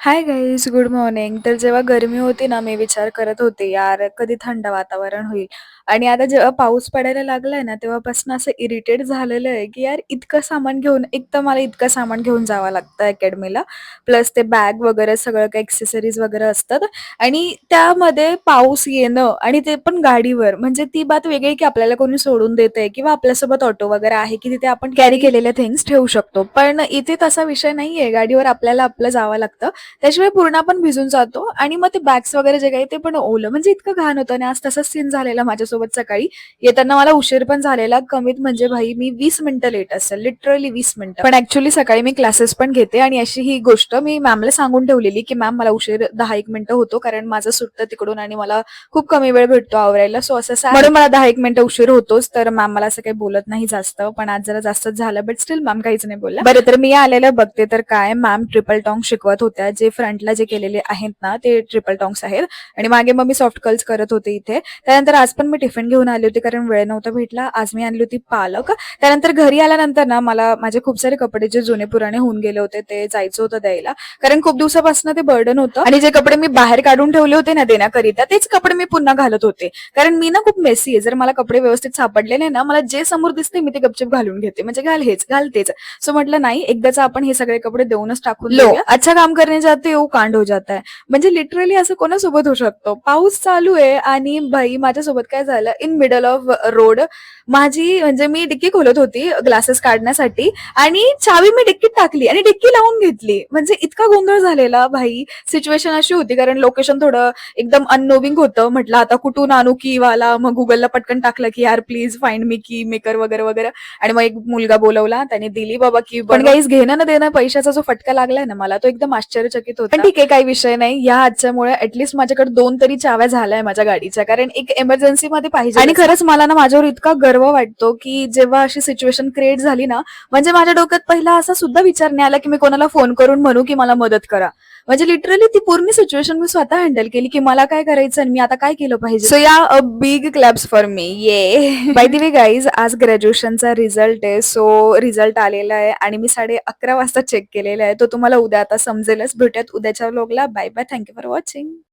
Hi guys, good morning. तर जेव्हा गरमी होती ना, मी विचार करत होते, यार कधी थंड वातावरण होईल. आणि आता जेव्हा पाऊस पडायला लागलाय ना, तेव्हापासून असं इरिटेट झालेलं आहे, की यार इतकं सामान घेऊन एक तर मला इतकं सामान घेऊन जावं लागतं अकॅडमीला. प्लस ते बॅग वगैरे सगळं काही एक्सेसरीज वगैरे असतात. आणि त्यामध्ये पाऊस येणं आणि ते पण गाडीवर, म्हणजे ती बात वेगळी की आपल्याला कोणी सोडून देतंय किंवा आपल्यासोबत ऑटो वगैरे आहे, की तिथे आपण कॅरी केलेल्या थिंग्स ठेवू शकतो. पण इथे तसा विषय नाहीये. गाडीवर आपल्याला आपलं जावं लागतं. त्याशिवाय पूर्ण आपण भिजून जातो आणि मग ते बॅग्स वगैरे जे काही ते पण ओलं, म्हणजे इतकं घाण होतं आणि आज तसाच सीन झालेला माझ्यासोबत सकाळी. येताना मला उशीर पण झालेला. कमीत म्हणजे भाई मी 20 मिनिटं लेट असेल, लिटरली 20 मिनिटं. पण ऍक्च्युली सकाळी मी क्लासेस पण घेते आणि अशी ही गोष्ट मी मॅमला सांगून ठेवलेली, की मॅम मला उशीर 10-1 मिनिटं होतो, कारण माझं सुटतं तिकडून आणि मला खूप कमी वेळ भेटतो आवरायला. सो असं म्हणून मला 10-1 मिनिटं उशीर होतोच. तर मॅम मला असं काही बोलत नाही जास्त, पण आज जरा जास्तच झालं. बट स्टील मॅम काहीच नाही बोलल्या. बरं, तर मी आलेलं बघते तर काय, मॅम ट्रिपल टॉंग शिकवत होत्या. जे फ्रंटला जे केलेले आहेत ना, ते ट्रिपल टॉंग्स आहेत. आणि मागे मग मी सॉफ्ट कर्ल्स करत होते इथे. त्यानंतर आज पण मी टिफिन घेऊन आली होती, कारण वेळ नव्हता भेटला. आज मी आणली होती पालक. त्यानंतर घरी आल्यानंतर ना, मला माझे खूप सारे कपडे जे जुने पुराणे होऊन गेले होते ते जायचं होतं द्यायला, कारण खूप दिवसापासून ते बर्डन होतं. आणि जे कपडे मी बाहेर काढून ठेवले होते ना देण्याकरिता, तेच कपडे मी पुन्हा घालत होते. कारण मी ना खूप मेसी आहे. जर मला कपडे व्यवस्थित सापडले नाही ना, मला जे समोर दिसते मी ते गपचूप घालून घेते, म्हणजे घाल हेच घाल तेच. सो म्हटलं नाही, एकदाच आपण हे सगळे कपडे देऊनच टाकून लो देऊया. अच्छा काम करने जाते हो कांड हो जाता है. म्हणजे लिटरली असं कोणासोबत होऊ शकतो. पाऊस चालू आहे आणि भाई माझ्यासोबत काय झालं, इन मिडल ऑफ रोड माझी, म्हणजे मी डिक्की खोलत होती ग्लासेस काढण्यासाठी आणि चावी मी डिक्कीत टाकली आणि डिक्की लावून घेतली. म्हणजे इतका गोंधळ झालेला भाई. सिच्युएशन अशी होती, कारण लोकेशन थोडं एकदम अननोविंग होतं. म्हटलं आता कुठून आणू की वाला, मग गुगलला पटकन टाकलं की यार प्लीज फाइंड मी की मेकर वगैरे वगैरे. आणि मग एक मुलगा बोलवला, त्याने दिली बाबा की. पण काहीच घेणं न देणं, पैशाचा जो फटका लागलाय ना मला, तो एकदम आश्चर्यचकित होता. पण ठीक आहे, काही विषय नाही. या आजच्यामुळे ऍटलीस्ट माझ्याकडे 2 तरी चाव्या झाल्या माझ्या गाडीच्या, कारण एक इमर्जन्सी मध्ये पाहिजे. आणि खरंच मला ना माझ्यावर इतका गर्व वाटतो, की जेव्हा अशी सिच्युएशन क्रिएट झाली ना, म्हणजे माझ्या डोक्यात पहिला असा सुद्धा विचार नाही आला की मी कोणाला फोन करून म्हणू की मला मदत करा. म्हणजे लिटरली ती पूर्ण सिच्युएशन मी स्वतः हँडल केली, की मला काय करायचं आणि मी आता काय केलं पाहिजे. सो या a big claps for me. ये बाय द वे गाईज, आज ग्रॅज्युएशनचा रिझल्ट आहे. सो रिझल्ट आलेला आहे आणि मी 11:30 वाजता चेक केलेला आहे. तो तुम्हाला उद्या आता समजेलच. भेटूयात उद्याच्या व्लॉगला. Bye bye. Thank you for watching.